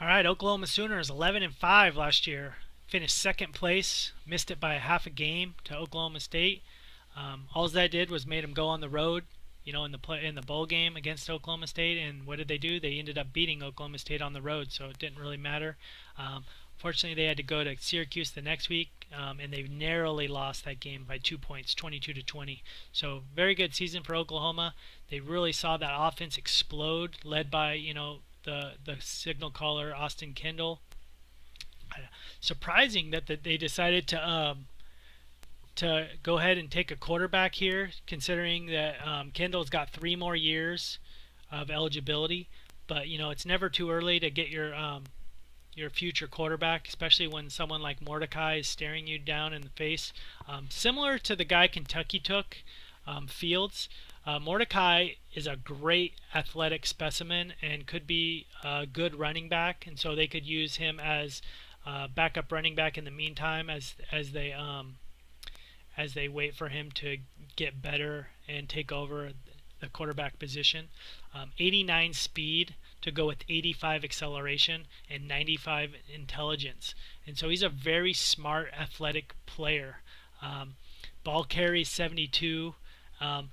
All right, Oklahoma Sooners 11-5 last year. Finished second place, missed it by a half a game to Oklahoma State. All that did was made them go on the road, in the bowl game against Oklahoma State. And what did they do? They ended up beating Oklahoma State on the road, so it didn't really matter. Fortunately, they had to go to Syracuse the next week, and they narrowly lost that game by 2 points, 22-20. So very good season for Oklahoma. They really saw that offense explode, led by the signal caller Austin Kendall. Surprising that they decided to go ahead and take a quarterback here, considering that Kendall's got 3 more years of eligibility. But it's never too early to get your future quarterback, especially when someone like Mordecai is staring you down in the face. Similar to the guy Kentucky took, Fields. Mordecai is a great athletic specimen and could be a good running back, and so they could use him as backup running back in the meantime as they wait for him to get better and take over the quarterback position. 89 speed to go with 85 acceleration and 95 intelligence, and so he's a very smart athletic player. Ball carry 72.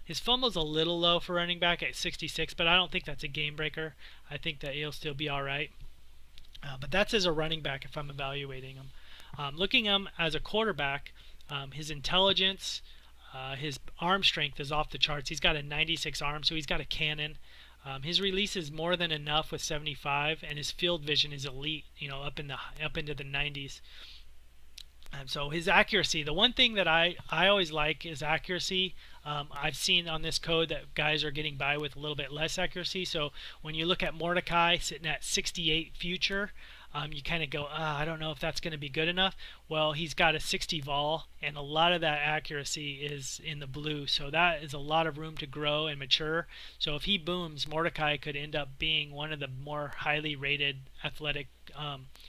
His fumble's a little low for running back at 66, but I don't think that's a game breaker. I think that he'll still be all right. But that's as a running back if I'm evaluating him. Looking at him as a quarterback, his intelligence, his arm strength is off the charts. He's got a 96 arm, so he's got a cannon. His release is more than enough with 75, and his field vision is elite. Up into the 90s. And so his accuracy, the one thing that I always like is accuracy. I've seen on this code that guys are getting by with a little bit less accuracy. So when you look at Mordecai sitting at 68 future, you kind of go, I don't know if that's going to be good enough. Well, he's got a 60 vol, and a lot of that accuracy is in the blue. So that is a lot of room to grow and mature. So if he booms, Mordecai could end up being one of the more highly rated athletic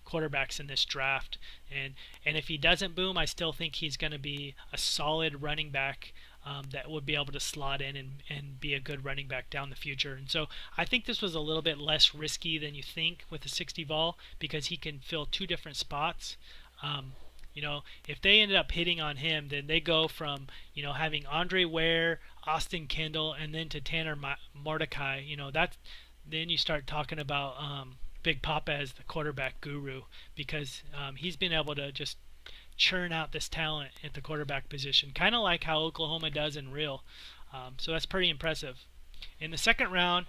quarterbacks in this draft. And if he doesn't boom, I still think he's going to be a solid running back that would be able to slot in and be a good running back down the future. And so I think this was a little bit less risky than you think with the 60 vol, because he can fill 2 different spots. If they ended up hitting on him, then they go from having Andre Ware, Austin Kendall, and then to Tanner Mordecai. Then you start talking about Big Papa as the quarterback guru, because he's been able to just churn out this talent at the quarterback position, kind of like how Oklahoma does in real. So that's pretty impressive. In the second round,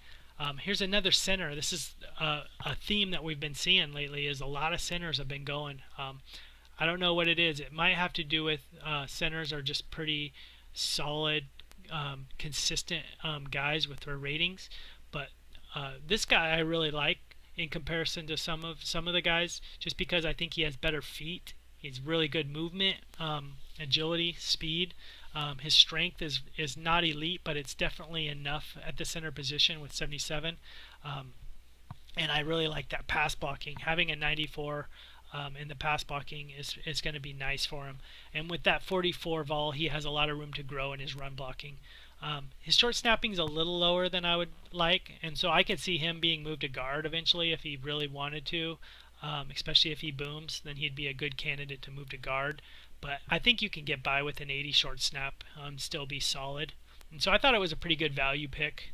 here's another center. This is a theme that we've been seeing lately, is a lot of centers have been going. I don't know what it is. It might have to do with centers are just pretty solid, consistent guys with their ratings. But this guy I really like in comparison to some of the guys, just because I think he has better feet. He's really good movement, agility, speed. His strength is not elite, but it's definitely enough at the center position with 77. And I really like that pass blocking. Having a 94 in the pass blocking is going to be nice for him. And with that 44 vol, he has a lot of room to grow in his run blocking. His short snapping is a little lower than I would like, and so I could see him being moved to guard eventually if he really wanted to. Especially if he booms, then he'd be a good candidate to move to guard. But I think you can get by with an 80 short snap, still be solid. And so I thought it was a pretty good value pick.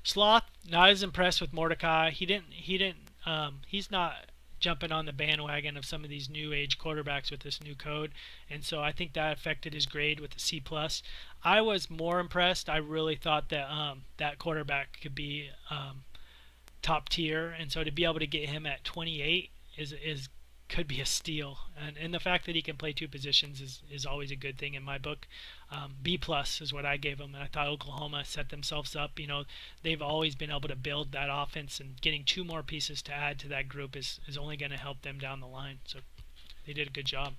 Sloth, not as impressed with Mordecai. He's not jumping on the bandwagon of some of these new age quarterbacks with this new code, and so I think that affected his grade with the C+. I was more impressed. I really thought that that quarterback could be top tier, and so to be able to get him at 28 could be a steal. And the fact that he can play 2 positions is always a good thing in my book. B+ is what I gave him, and I thought Oklahoma set themselves up. They've always been able to build that offense, and getting 2 more pieces to add to that group is only going to help them down the line. So they did a good job.